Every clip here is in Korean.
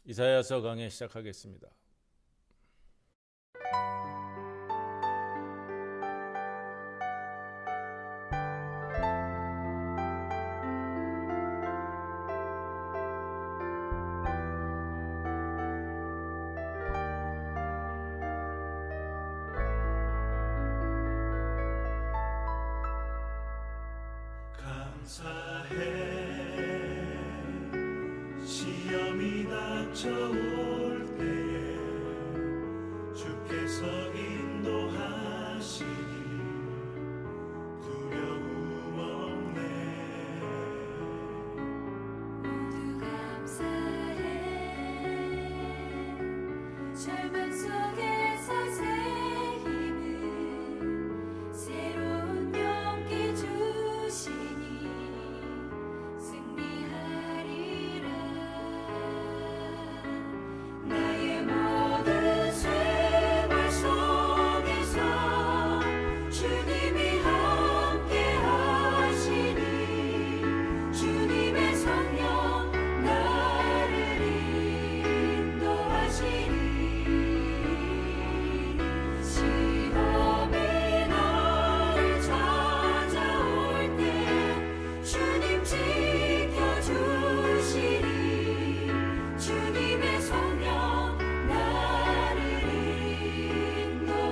이사야서 강해 시작하겠습니다. 감사해 시험이 닥쳐올 때에 주께서 인도하시니 두려움 없네. 모두 감사해 절망 속에서 새 힘을 새로운 용기 주시니 승리하리라. 나의 모든 생활 속에서 주님이 함께 하시니 주님의 성령 나를 인도하시니 시험이 나를 찾아올 때 주님 지켜주시니 주님의 성령 나를 인도하시니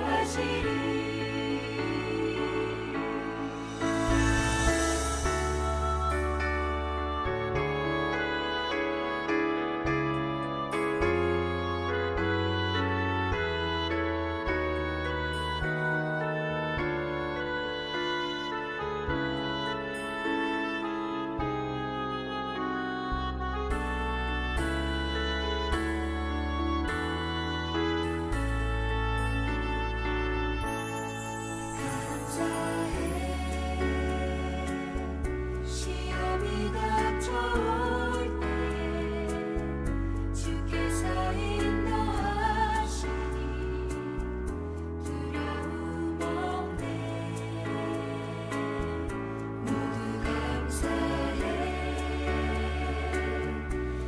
감사해 시험이 닥쳐올 때에 주께서 인도하시니 두려움 없네. 모두 감사해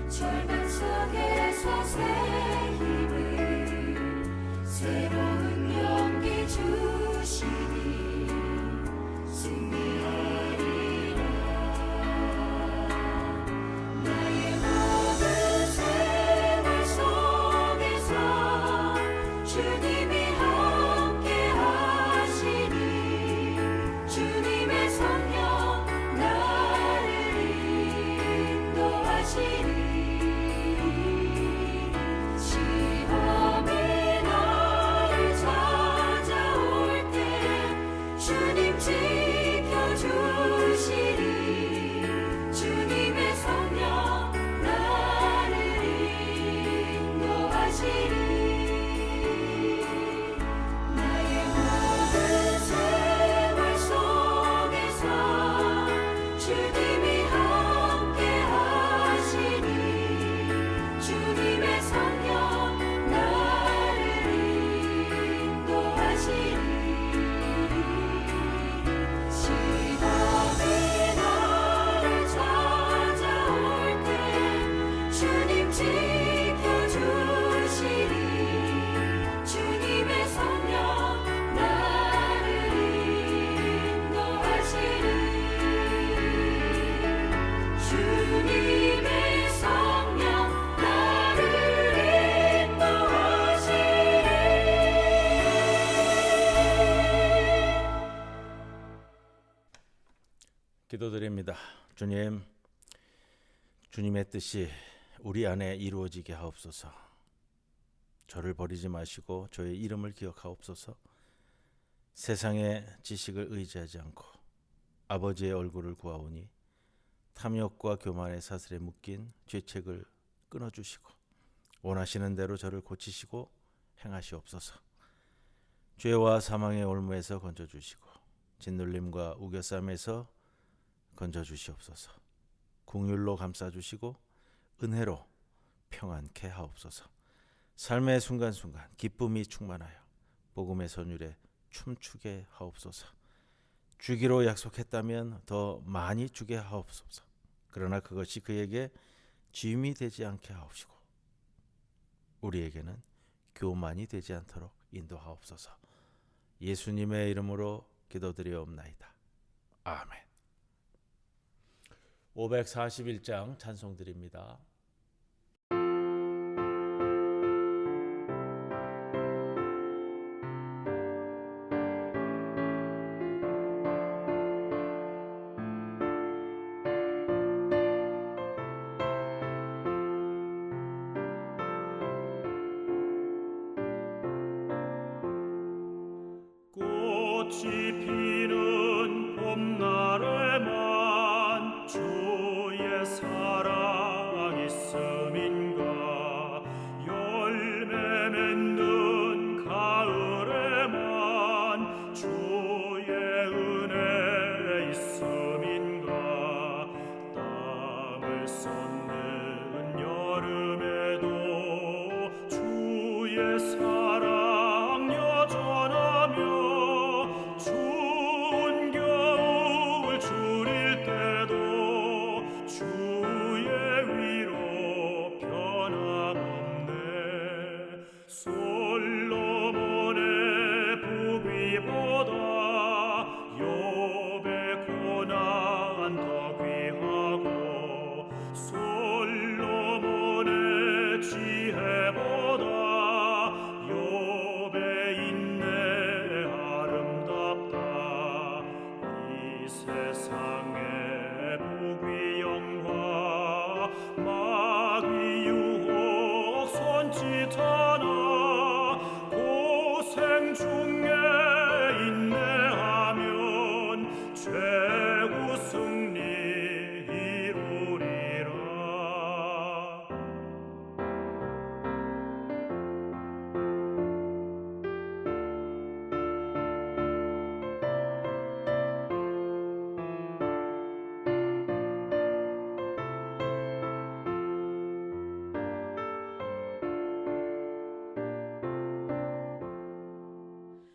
절망 속에서 새 힘을 새로운 용기 주시니 승리하리라. 나의 모든 생활 속에서 주님이 함께 하시니 주님의 성령 나를 인도하시니 시험이 나를 찾아올 때 주님 지켜주시니 주님의 성령 나를 인도하시니 나의 모든 생활 속에서 주님이 함께 하시니 주님의 성령 나를 인도하시니 시험이 나를 찾아올 때 주님 지켜주시니 주님의 성령 나를 인도하시니 주님의 성령 나를 인도하시니 기도드립니다. 주님의 뜻이 우리 안에 이루어지게 하옵소서. 저를 버리지 마시고 저의 이름을 기억하옵소서. 세상의 지식을 의지하지 않고 아버지의 얼굴을 구하오니 탐욕과 교만의 사슬에 묶인 죄책을 끊어주시고 원하시는 대로 저를 고치시고 행하시옵소서. 죄와 사망의 올무에서 건져주시고 짓눌림과 우겨쌈에서 건져주시옵소서. 긍휼로 감싸주시고 은혜로 평안케 하옵소서. 삶의 순간순간 기쁨이 충만하여 복음의 선율에 춤추게 하옵소서. 주기로 약속했다면 더 많이 주게 하옵소서. 그러나 그것이 그에게 짐이 되지 않게 하옵시고 우리에게는 교만이 되지 않도록 인도하옵소서. 예수님의 이름으로 기도드리옵나이다. 아멘. 541장 찬송 드립니다. 꽃이 피는 봄날에만 주의 사랑 있음인가 열매 맺는 가을에만 주의 은혜 있음인가 땀을 쏟는 여름에도 주의 사랑 여전하며 추운 겨울 줄일 때도 주의 위로 변함없네 솔로몬의 부귀보다 욥의 고난 더 귀하고 솔로몬의 지혜보다 욥의 인내 아름답다 이 세상의 부귀 영화 마귀 유혹 손짓하나 고생 중에 인내하면 최후 승리 이루리라.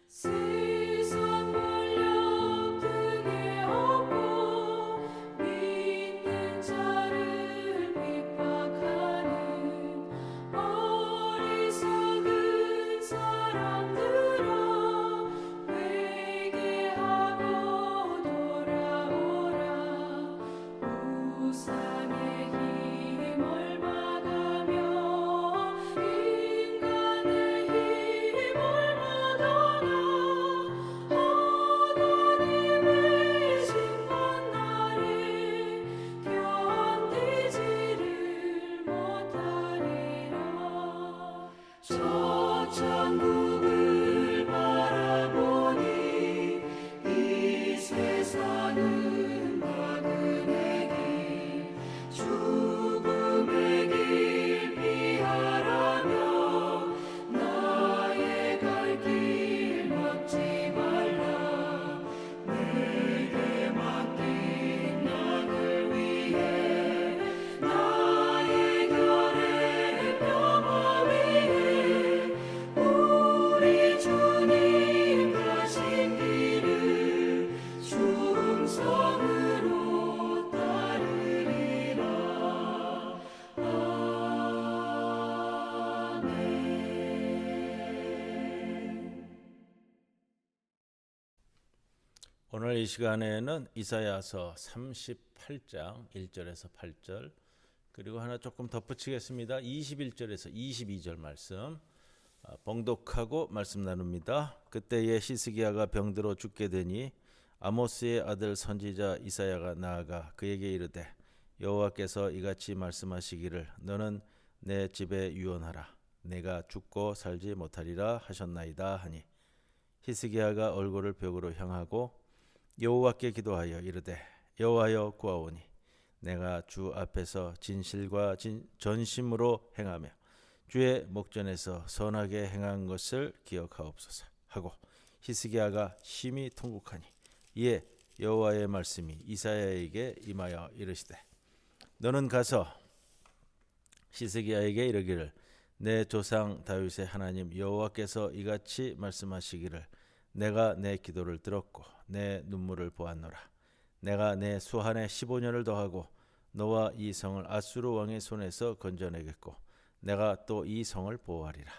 세상 권력 등에 업고 믿는 자를 핍박하는 어리석은 사람들아 회개하고 돌아오라 우상의 힘을 막으며 인간의 힘을 막아라 하나님의 심판날에 견디지를 못하리라 저 천국을 바라보니 이 세상은 나그네 길 죽음의 길 피하라며 나의 갈 길 막지 말라 내게 맡긴 양을 위해 나의 결의 평화 위해 우리 주님 가신 길을 충성으로 따르리라. 아멘. 오늘 이 시간에는 이사야서 38장 1절에서 8절 그리고 하나 조금 덧붙이겠습니다. 21절에서 22절 말씀 봉독하고 말씀 나눕니다. 그때에 히스기야가 병들어 죽게 되니 아모스의 아들 선지자 이사야가 나아가 그에게 이르되 여호와께서 이같이 말씀하시기를 너는 내 집에 유언하라 내가 죽고 살지 못하리라 하셨나이다 하니 히스기야가 얼굴을 벽으로 향하고 여호와께 기도하여 이르되 여호와여 구하오니 내가 주 앞에서 진실과 전심으로 행하며 주의 목전에서 선하게 행한 것을 기억하옵소서 하고 히스기야가 심히 통곡하니 이에 여호와의 말씀이 이사야에게 임하여 이르시되 너는 가서 히스기야에게 이르기를 내 조상 다윗의 하나님 여호와께서 이같이 말씀하시기를 내가 내 기도를 들었고 내 눈물을 보았노라. 내가 내 수한에 15년을 더하고 너와 이 성을 아수르 왕의 손에서 건져내겠고 내가 또 이 성을 보호하리라.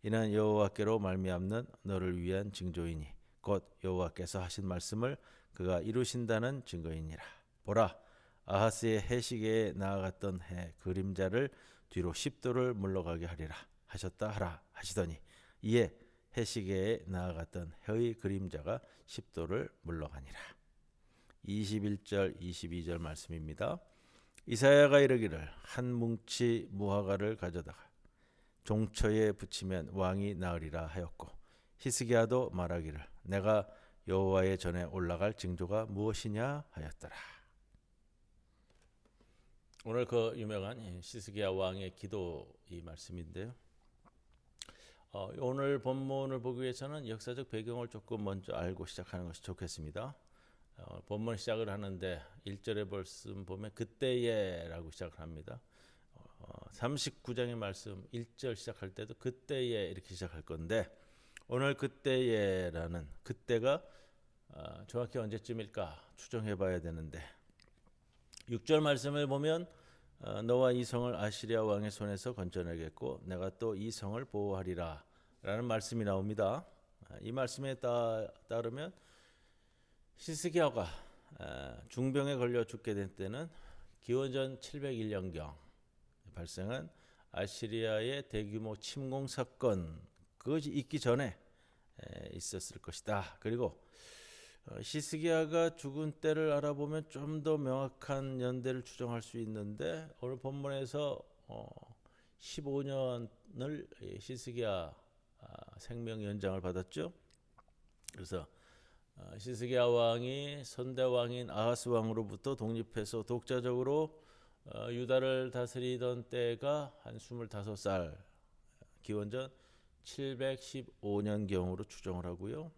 이는 여호와께로 말미암는 너를 위한 징조이니 곧 여호와께서 하신 말씀을 그가 이루신다는 증거이니라. 보라, 아하스의 해시계에 나아갔던 해 그림자를 뒤로 10도를 물러가게 하리라 하셨다 하라 하시더니 이에 해시계에 나아갔던 해의 그림자가 10도를 물러가니라. 21절 22절 말씀입니다. 이사야가 이르기를 한 뭉치 무화과를 가져다가 종처에 붙이면 왕이 나으리라 하였고 히스기야도 말하기를 내가 여호와의 전에 올라갈 징조가 무엇이냐 하였더라. 오늘 그 유명한 히스기야 왕의 기도 이 말씀인데요. 오늘 본문을 보기 위해서는 역사적 배경을 조금 먼저 알고 시작하는 것이 좋겠습니다. 본문 시작을 하는데 1절의 말씀 보면 그때에라고 시작을 합니다. 39장의 말씀 1절 시작할 때도 그때에 이렇게 시작할 건데 오늘 그때에라는 그때가 정확히 언제쯤일까 추정해 봐야 되는데 6절 말씀을 보면 너와 이 성을 아시리아 왕의 손에서 건져내겠고 내가 또 이 성을 보호하리라 라는 말씀이 나옵니다. 이 말씀에 따르면 히스기야가 중병에 걸려 죽게 된 때는 기원전 701년경 발생한 아시리아의 대규모 침공 사건 그것이 있기 전에 있었을 것이다. 그리고 히스기야가 죽은 때를 알아보면 좀 더 명확한 연대를 추정할 수 있는데 오늘 본문에서 15년을 히스기야 생명 연장을 받았죠. 그래서 히스기야 왕이 선대 왕인 아하스 왕으로부터 독립해서 독자적으로 유다를 다스리던 때가 한 25살 기원전 715년경으로 추정을 하고요.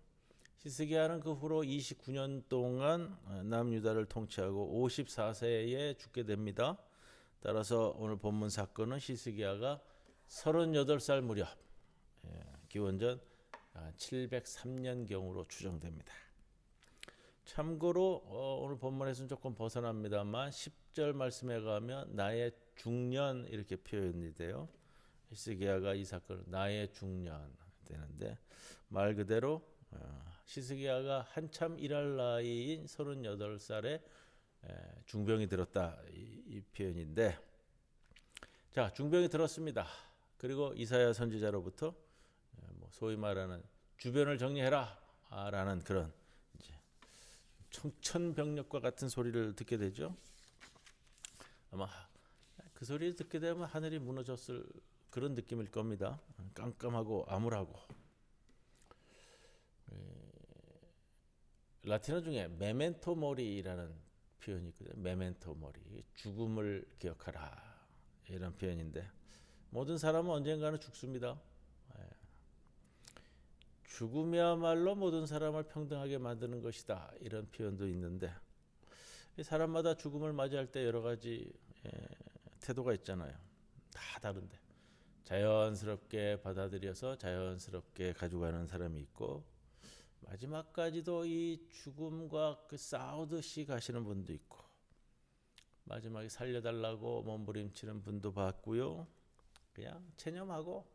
히스기야는 그 후로 29년 동안 남유다를 통치하고 54세에 죽게 됩니다. 따라서 오늘 본문 사건은 히스기야가 38살 무렵 기원전 703년경으로 추정됩니다. 참고로 오늘 본문에서는 조금 벗어납니다만 10절 말씀에 가면 나의 중년 이렇게 표현이 돼요. 히스기야가 이 사건을 나의 중년 되는데 말 그대로 히스기야가 한참 일할 나이인 38살에 중병이 들었다 이 표현인데 자 중병이 들었습니다. 그리고 이사야 선지자로부터 소위 말하는 주변을 정리해라 라는 그런 이제 청천벽력과 같은 소리를 듣게 되죠. 아마 그 소리를 듣게 되면 하늘이 무너졌을 그런 느낌일 겁니다. 깜깜하고 암울하고 라틴어 중에 메멘토 모리라는 표현이 있거든요. 메멘토 모리 죽음을 기억하라 이런 표현인데 모든 사람은 언젠가는 죽습니다. 죽음이야말로 모든 사람을 평등하게 만드는 것이다 이런 표현도 있는데 사람마다 죽음을 맞이할 때 여러 가지 태도가 있잖아요. 다 다른데 자연스럽게 받아들여서 자연스럽게 가져가는 사람이 있고 마지막까지도 이 죽음과 그 싸우듯이 가시는 분도 있고 마지막에 살려달라고 몸부림치는 분도 봤고요. 그냥 체념하고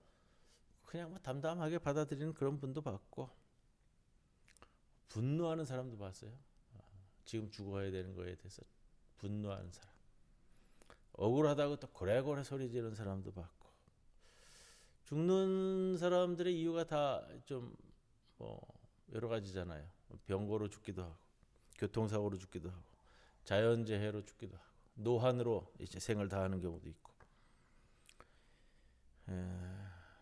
그냥 담담하게 받아들이는 그런 분도 봤고 분노하는 사람도 봤어요. 지금 죽어야 되는 거에 대해서 분노하는 사람 억울하다고 또 고래고래 소리 지르는 사람도 봤고 죽는 사람들의 이유가 다 좀 여러 가지잖아요. 병고로 죽기도 하고 교통사고로 죽기도 하고 자연재해로 죽기도 하고 노환으로 이제 생을 다하는 경우도 있고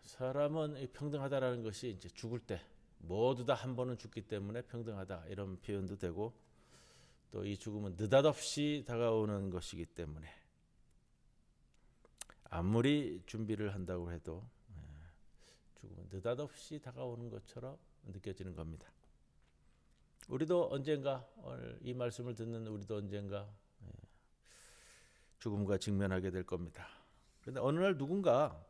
사람은 평등하다라는 것이 이제 죽을 때 모두 다 한 번은 죽기 때문에 평등하다 이런 표현도 되고 또 이 죽음은 느닷없이 다가오는 것이기 때문에 아무리 준비를 한다고 해도 죽음은 느닷없이 다가오는 것처럼 느껴지는 겁니다. 우리도 언젠가 오늘 이 말씀을 듣는 우리도 언젠가 죽음과 직면하게 될 겁니다. 그런데 어느 날 누군가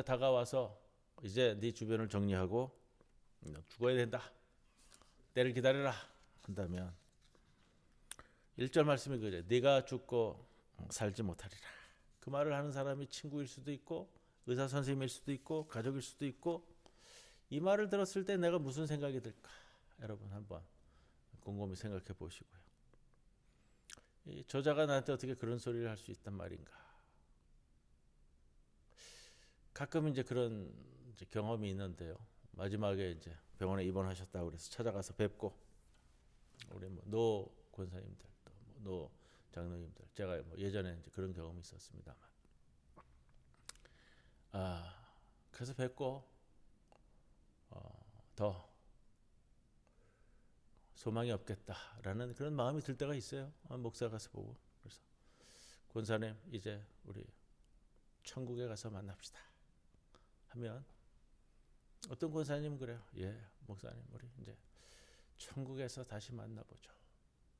다가와서 이제 네 주변을 정리하고 죽어야 된다. 때를 기다려라 한다면 1절 말씀이 그래. 네가 죽고 살지 못하리라. 그 말을 하는 사람이 친구일 수도 있고 의사 선생님일 수도 있고 가족일 수도 있고 이 말을 들었을 때 내가 무슨 생각이 들까? 여러분 한번 곰곰이 생각해 보시고요. 이 저자가 나한테 어떻게 그런 소리를 할 수 있단 말인가? 가끔 이제 그런 이제 경험이 있는데요. 마지막에 이제 병원에 입원하셨다고 그래서 찾아가서 뵙고 우리 노 권사님들 또노 장로님들 제가 예전에 이제 그런 경험이 있었습니다만 그래서 뵙고 더 소망이 없겠다라는 그런 마음이 들 때가 있어요. 목사 가서 보고 그래서 권사님 이제 우리 천국에 가서 만납시다 하면 어떤 권사님 그래요. 예, 목사님 우리 이제 천국에서 다시 만나보죠.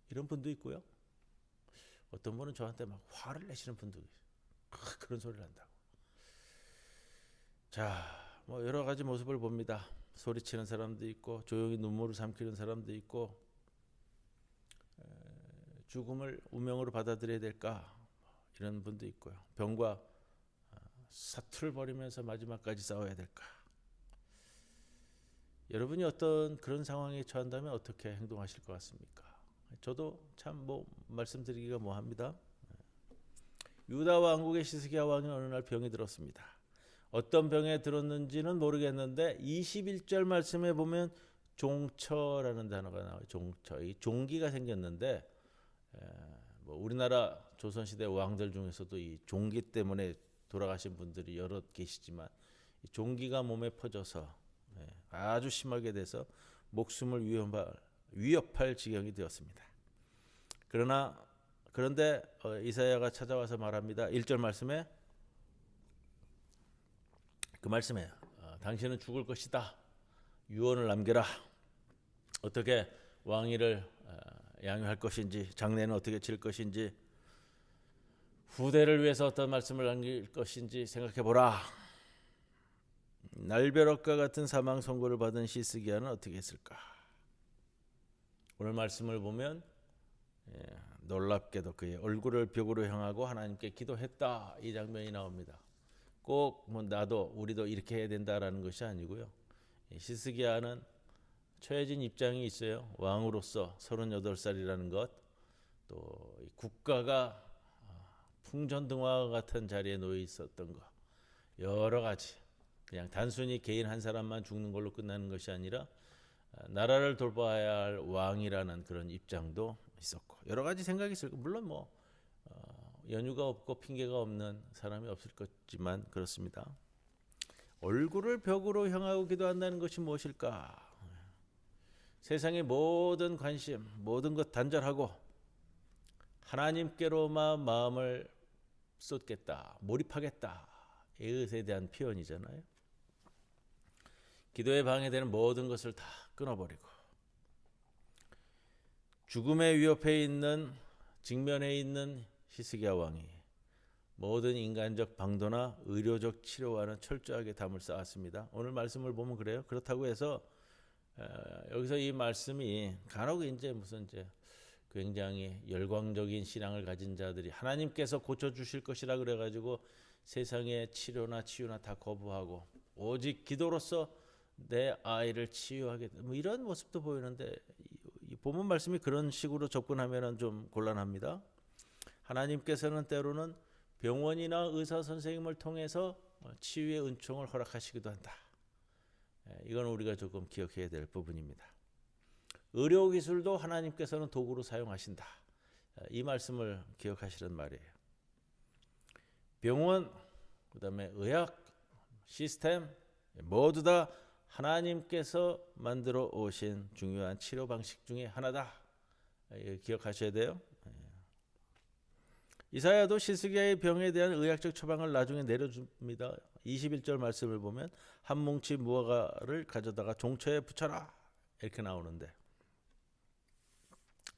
이런 분도 있고요. 어떤 분은 저한테 막 화를 내시는 분도 있어요. 그런 소리를 한다고. 자, 여러 가지 모습을 봅니다. 소리치는 사람도 있고 조용히 눈물을 삼키는 사람도 있고 죽음을 운명으로 받아들여야 될까 이런 분도 있고요. 병과 사투를 벌이면서 마지막까지 싸워야 될까. 여러분이 어떤 그런 상황에 처한다면 어떻게 행동하실 것 같습니까? 저도 참 말씀드리기가 뭐합니다. 유다 왕국의 시스기야 왕이 어느 날 병이 들었습니다. 어떤 병에 들었는지는 모르겠는데 21절 말씀에 보면 종처라는 단어가 나와요. 종처. 이 종기가 생겼는데 우리나라 조선시대 왕들 중에서도 이 종기 때문에 돌아가신 분들이 여러 계시지만 이 종기가 몸에 퍼져서 아주 심하게 돼서 목숨을 위협할 지경이 되었습니다. 그런데 이사야가 찾아와서 말합니다. 1절 말씀에 그 말씀에 당신은 죽을 것이다. 유언을 남겨라. 어떻게 왕위를 양육할 것인지 장례는 어떻게 칠 것인지 후대를 위해서 어떤 말씀을 남길 것인지 생각해보라. 날벼락과 같은 사망 선고를 받은 시스기야는 어떻게 했을까? 오늘 말씀을 보면 놀랍게도 그의 얼굴을 벽으로 향하고 하나님께 기도했다. 이 장면이 나옵니다. 꼭 나도 우리도 이렇게 해야 된다라는 것이 아니고요. 시스기야는 처해진 입장이 있어요. 왕으로서 38살이라는 것, 또 국가가 풍전등화와 같은 자리에 놓여 있었던 것, 여러 가지 그냥 단순히 개인 한 사람만 죽는 걸로 끝나는 것이 아니라 나라를 돌봐야 할 왕이라는 그런 입장도 있었고 여러 가지 생각이 있을 거. 물론 연유가 없고 핑계가 없는 사람이 없을 것지만 그렇습니다. 얼굴을 벽으로 향하고 기도한다는 것이 무엇일까? 세상의 모든 관심, 모든 것 단절하고 하나님께로만 마음을 쏟겠다, 몰입하겠다. 이것에 대한 표현이잖아요. 기도에 방해되는 모든 것을 다 끊어버리고 죽음의 위협에 있는 직면에 있는 시스기야 왕이 모든 인간적 방도나 의료적 치료와는 철저하게 담을 쌓았습니다. 오늘 말씀을 보면 그래요. 그렇다고 해서 여기서 이 말씀이 간혹 이제 무슨 이제 굉장히 열광적인 신앙을 가진 자들이 하나님께서 고쳐 주실 것이라 그래가지고 세상의 치료나 치유나 다 거부하고 오직 기도로서 내 아이를 치유하겠다. 이런 모습도 보이는데 이 본문 말씀이 그런 식으로 접근하면은 좀 곤란합니다. 하나님께서는 때로는 병원이나 의사 선생님을 통해서 치유의 은총을 허락하시기도 한다. 이건 우리가 조금 기억해야 될 부분입니다. 의료 기술도 하나님께서는 도구로 사용하신다. 이 말씀을 기억하시는 말이에요. 병원, 그다음에 의학 시스템 모두 다 하나님께서 만들어 오신 중요한 치료 방식 중에 하나다. 기억하셔야 돼요. 이사야도 시스기야의 병에 대한 의학적 처방을 나중에 내려줍니다. 21절 말씀을 보면 한 뭉치 무화과를 가져다가 종처에 붙여라 이렇게 나오는데,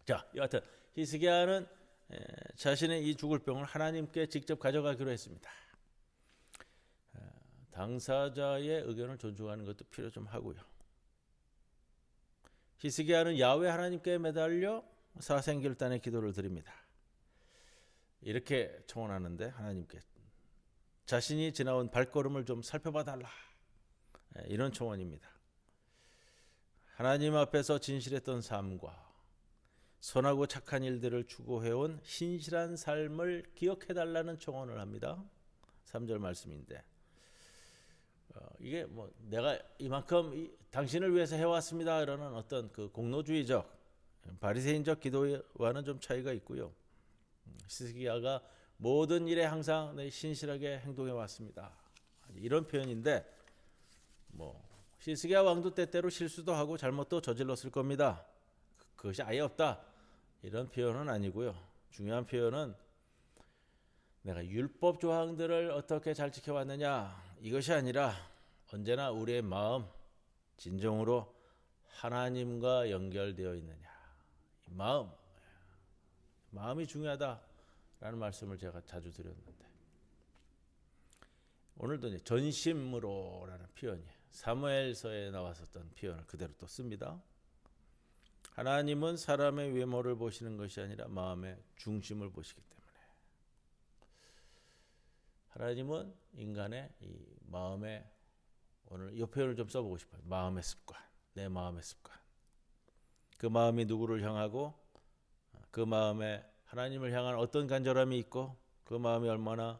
자, 여하튼 시스기야는 자신의 이 죽을 병을 하나님께 직접 가져가기로 했습니다. 당사자의 의견을 존중하는 것도 필요 좀 하고요. 히스기야는 야훼 하나님께 매달려 사생결단의 기도를 드립니다. 이렇게 청원하는데 하나님께 자신이 지나온 발걸음을 좀 살펴봐 달라. 이런 청원입니다. 하나님 앞에서 진실했던 삶과 선하고 착한 일들을 추구해온 신실한 삶을 기억해달라는 청원을 합니다. 3절 말씀인데 이게 뭐 내가 이만큼 당신을 위해서 해왔습니다 이러는 어떤 그 공로주의적 바리새인적 기도와는 좀 차이가 있고요. 히스기야가 모든 일에 항상 신실하게 행동해 왔습니다. 이런 표현인데 뭐 히스기야 왕도 때때로 실수도 하고 잘못도 저질렀을 겁니다. 그것이 아예 없다 이런 표현은 아니고요. 중요한 표현은 내가 율법 조항들을 어떻게 잘 지켜왔느냐 이것이 아니라 언제나 우리의 마음 진정으로 하나님과 연결되어 있느냐 이 마음이 중요하다라는 말씀을 제가 자주 드렸는데 오늘도 이제 전심으로라는 표현이 사무엘서에 나왔었던 표현을 그대로 또 씁니다. 하나님은 사람의 외모를 보시는 것이 아니라 마음의 중심을 보시기 때문에 하나님은 인간의 이 마음의 오늘 이 표현을 좀 써보고 싶어요. 마음의 습관, 내 마음의 습관. 그 마음이 누구를 향하고 그 마음에 하나님을 향한 어떤 간절함이 있고 그 마음이 얼마나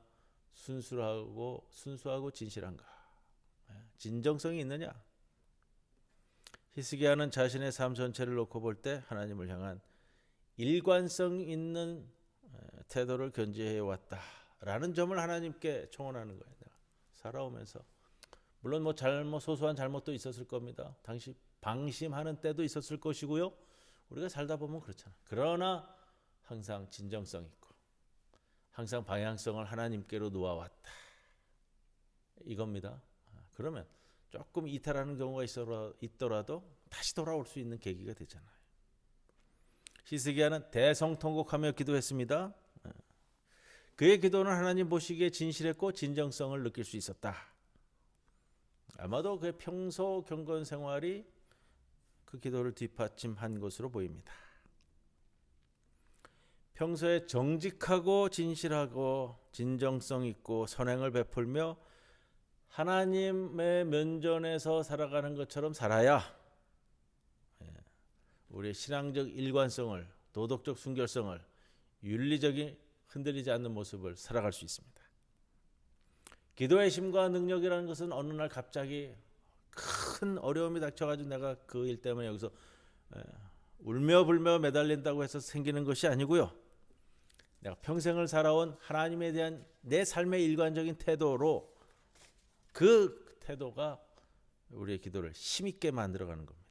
순수하고 진실한가. 진정성이 있느냐. 히스기야는 자신의 삶 전체를 놓고 볼 때 하나님을 향한 일관성 있는 태도를 견지해 왔다라는 점을 하나님께 청원하는 거예요. 살아오면서 물론 뭐 소소한 잘못도 있었을 겁니다. 당시 방심하는 때도 있었을 것이고요. 우리가 살다 보면 그렇잖아. 그러나 항상 진정성 있고 항상 방향성을 하나님께로 놓아왔다. 이겁니다. 그러면 조금 이탈하는 경우가 있더라도 다시 돌아올 수 있는 계기가 되잖아요. 히스기야는 대성통곡하며 기도했습니다. 그의 기도는 하나님 보시기에 진실했고 진정성을 느낄 수 있었다. 아마도 그의 평소 경건 생활이 그 기도를 뒷받침한 것으로 보입니다. 평소에 정직하고 진실하고 진정성 있고 선행을 베풀며 하나님의 면전에서 살아가는 것처럼 살아야 우리의 신앙적 일관성을, 도덕적 순결성을, 윤리적인 흔들리지 않는 모습을 살아갈 수 있습니다. 기도의 힘과 능력이라는 것은 어느 날 갑자기 큰 어려움이 닥쳐가지고 내가 그 일 때문에 여기서 울며 불며 매달린다고 해서 생기는 것이 아니고요. 내가 평생을 살아온 하나님에 대한 내 삶의 일관적인 태도로 그 태도가 우리의 기도를 힘있게 만들어가는 겁니다.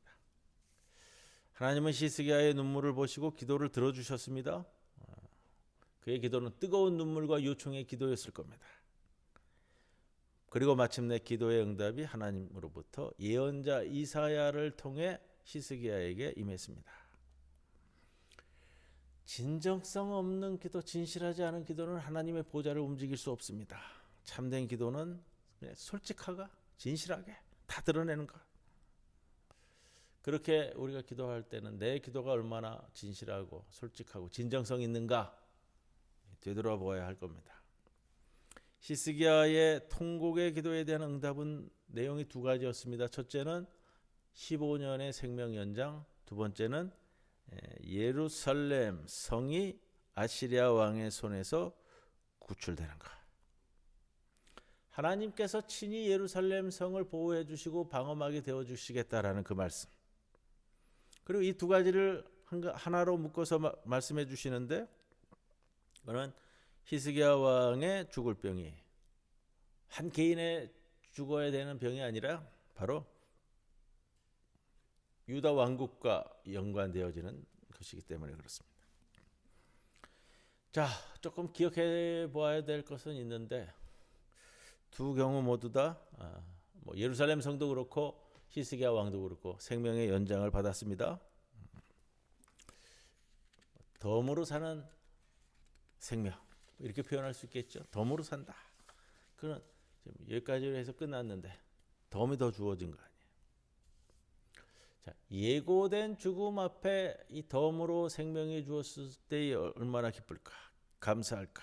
하나님은 히스기야의 눈물을 보시고 기도를 들어주셨습니다. 그의 기도는 뜨거운 눈물과 요청의 기도였을 겁니다. 그리고 마침내 기도의 응답이 하나님으로부터 예언자 이사야를 통해 히스기야에게 임했습니다. 진정성 없는 기도, 진실하지 않은 기도는 하나님의 보좌를 움직일 수 없습니다. 참된 기도는 그냥 솔직하고 진실하게 다 드러내는 것. 그렇게 우리가 기도할 때는 내 기도가 얼마나 진실하고 솔직하고 진정성 있는가 되돌아보아야 할 겁니다. 히스기야의 통곡의 기도에 대한 응답은 내용이 두 가지였습니다. 첫째는 15년의 생명 연장, 두 번째는 예루살렘 성이 아시리아 왕의 손에서 구출되는 것. 하나님께서 친히 예루살렘 성을 보호해 주시고 방어막이 되어 주시겠다라는 그 말씀. 그리고 이 두 가지를 하나로 묶어서 말씀해 주시는데 그는 히스기야 왕의 죽을 병이 한 개인의 죽어야 되는 병이 아니라 바로 유다 왕국과 연관되어지는 것이기 때문에 그렇습니다. 자, 조금 기억해 보아야 될 것은 있는데 두 경우 모두 다 예루살렘 성도 그렇고 히스기야 왕도 그렇고 생명의 연장을 받았습니다. 덤으로 사는 생명 이렇게 표현할 수 있겠죠. 덤으로 산다. 그는 여기까지로 해서 끝났는데 덤이 더 주어진 거 아니에요. 자, 예고된 죽음 앞에 이 덤으로 생명이 주었을 때 얼마나 기쁠까, 감사할까.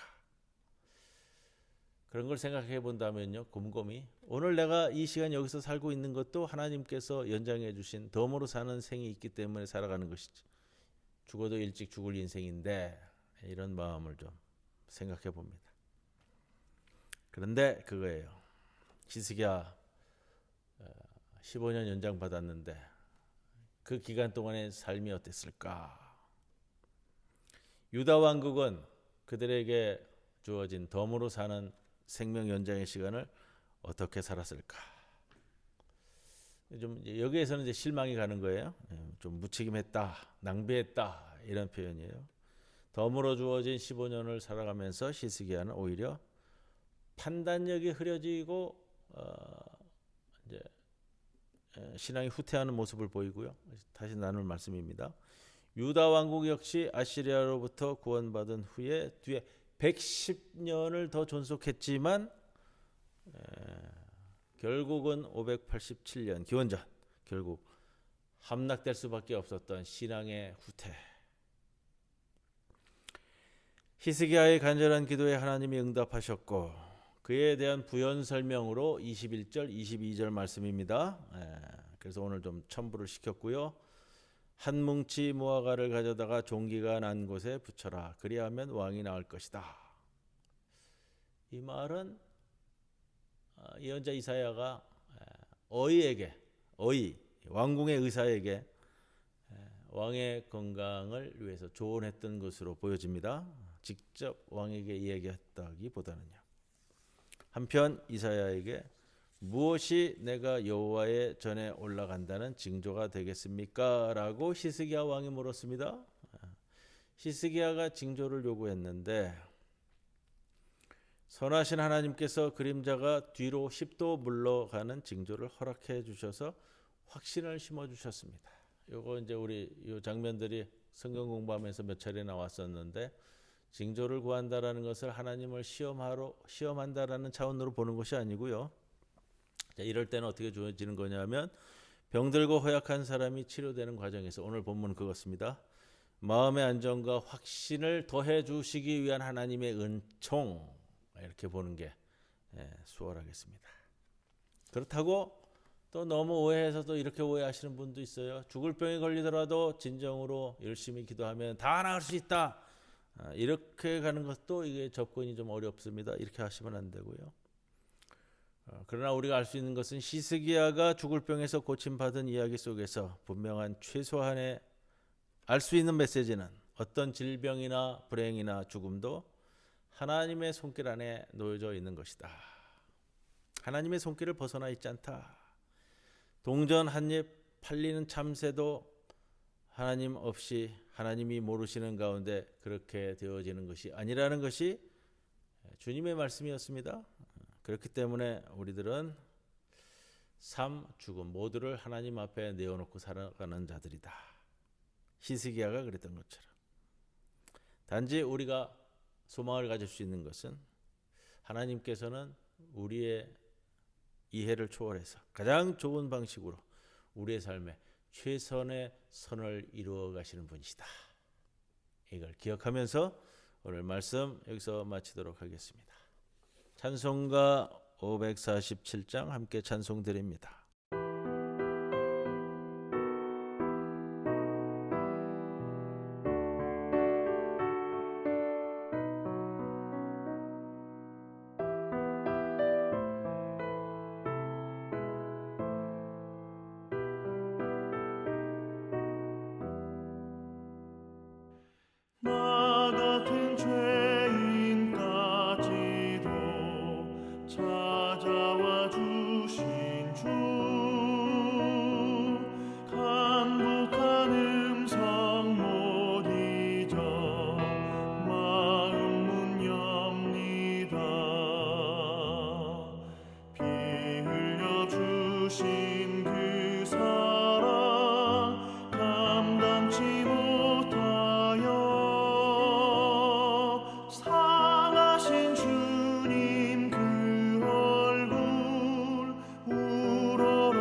그런 걸 생각해 본다면요, 곰곰이 오늘 내가 이 시간 여기서 살고 있는 것도 하나님께서 연장해 주신 덤으로 사는 생이 있기 때문에 살아가는 것이지, 죽어도 일찍 죽을 인생인데, 이런 마음을 좀 생각해 봅니다. 그런데 그거예요. 히스기야 15년 연장 받았는데 그 기간 동안의 삶이 어땠을까? 유다 왕국은 그들에게 주어진 덤으로 사는 생명 연장의 시간을 어떻게 살았을까? 좀 여기에서는 이제 실망이 가는 거예요. 좀 무책임했다, 낭비했다, 이런 표현이에요. 덤으로 주어진 15년을 살아가면서 히스기야는 오히려 판단력이 흐려지고 이제 신앙이 후퇴하는 모습을 보이고요. 다시 나눌 말씀입니다. 유다 왕국 역시 아시리아로부터 구원받은 후에 뒤에 110년을 더 존속했지만 결국은 587년 기원전, 결국 함락될 수밖에 없었던 신앙의 후퇴. 히스기야의 간절한 기도에 하나님이 응답하셨고, 그에 대한 부연 설명으로 21절, 22절 말씀입니다. 그래서 오늘 좀 첨부를 시켰고요. 한 뭉치 무화과를 가져다가 종기가 난 곳에 붙여라. 그리하면 왕이 나을 것이다. 이 말은 예언자 이사야가 왕궁의 의사에게 왕의 건강을 위해서 조언했던 것으로 보여집니다. 직접 왕에게 이야기했다기보다는요. 한편 이사야에게 무엇이 내가 여호와의 전에 올라간다는 징조가 되겠습니까? 라고 히스기야 왕이 물었습니다. 히스기야가 징조를 요구했는데 선하신 하나님께서 그림자가 뒤로 10도 물러가는 징조를 허락해 주셔서 확신을 심어 주셨습니다. 요거 이제 우리 요 장면들이 성경 공부하면서 몇 차례 나왔었는데, 징조를 구한다라는 것을 하나님을 시험한다라는 차원으로 보는 것이 아니고요. 자, 이럴 때는 어떻게 주어지는 거냐면 병들고 허약한 사람이 치료되는 과정에서, 오늘 본문 그것입니다. 마음의 안정과 확신을 더해 주시기 위한 하나님의 은총, 이렇게 보는 게 수월하겠습니다. 그렇다고 또 너무 오해해서 또 이렇게 오해하시는 분도 있어요. 죽을 병에 걸리더라도 진정으로 열심히 기도하면 다 나을 수 있다. 이렇게 가는 것도 이게 접근이 좀 어렵습니다. 이렇게 하시면 안 되고요. 그러나 우리가 알 수 있는 것은 히스기야가 죽을 병에서 고침받은 이야기 속에서 분명한 최소한의 알 수 있는 메시지는, 어떤 질병이나 불행이나 죽음도 하나님의 손길 안에 놓여져 있는 것이다. 하나님의 손길을 벗어나 있지 않다. 동전 한 입 팔리는 참새도 하나님 없이, 하나님이 모르시는 가운데 그렇게 되어지는 것이 아니라는 것이 주님의 말씀이었습니다. 그렇기 때문에 우리들은 삶, 죽음 모두를 하나님 앞에 내어놓고 살아가는 자들이다. 히스기야가 그랬던 것처럼. 단지 우리가 소망을 가질 수 있는 것은 하나님께서는 우리의 이해를 초월해서 가장 좋은 방식으로 우리의 삶에 최선의 선을 이루어 가시는 분이시다. 이걸 기억하면서 오늘 말씀 여기서 마치도록 하겠습니다. 찬송가 547장 함께 찬송 드립니다. 나 같은 죄인까지도 찾아와 주신 주, 간곡한 음성 못 잊어 마음 문 엽니다. 피 흘려 주신 그 사랑 감당치 못하여 상하신 주님 그 얼굴 우러러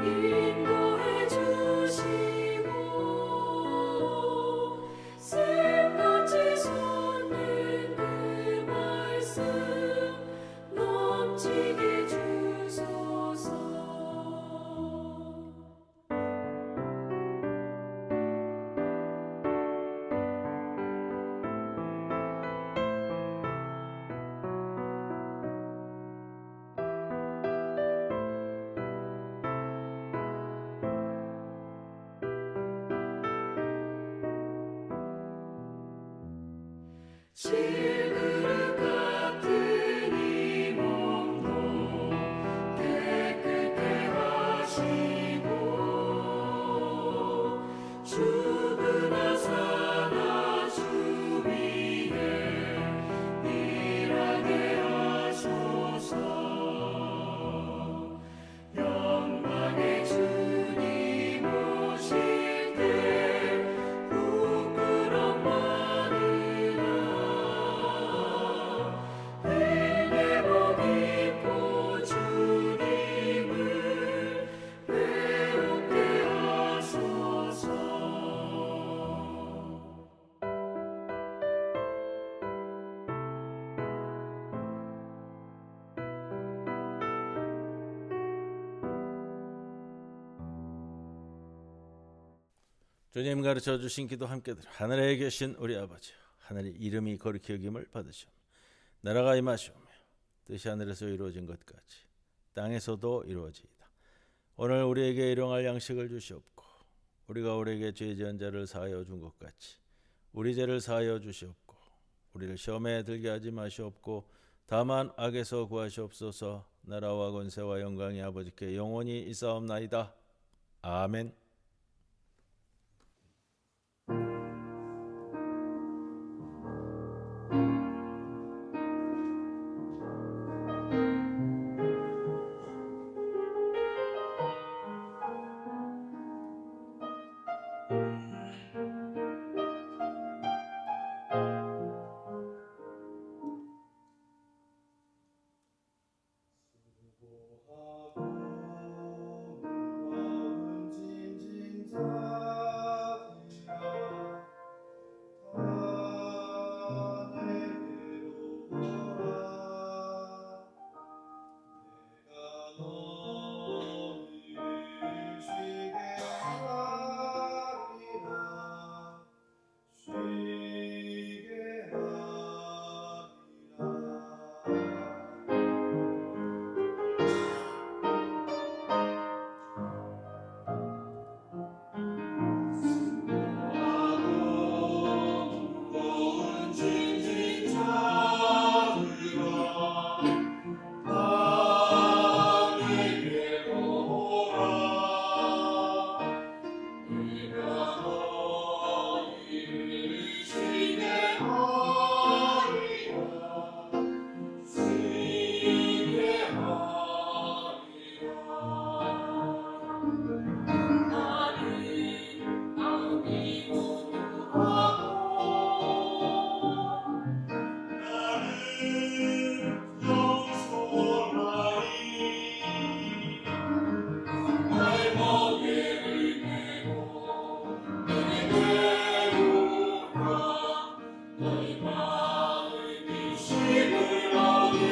인도해 주시고 샘같이 솟는 그 말씀 넘치게 주소서. 질그릇 같은 이 몸도 깨끗게 하시고 죽으나 사나 주 위에 일하게 하소서. 영광의 주님 오실 때 부끄럼 많으나 내게 복 입고 주님을 배우게 하소서. 주님 가르쳐 주신 기도 함께 드려. 하늘에 계신 우리 아버지, 하늘의 이름이 거룩히 여김을 받으시오. 나라가 임하시오며 뜻이 하늘에서 이루어진 것 같이 땅에서도 이루어지이다. 오늘 우리에게 일용할 양식을 주시옵고 우리가 우리에게 죄 지은 자를 사하여 준 것 같이 우리 죄를 사하여 주시옵고 우리를 시험에 들게 하지 마시옵고 다만 악에서 구하시옵소서. 나라와 권세와 영광이 아버지께 영원히 있사옵나이다. 아멘. 너희 마음의 힘을 얻으리.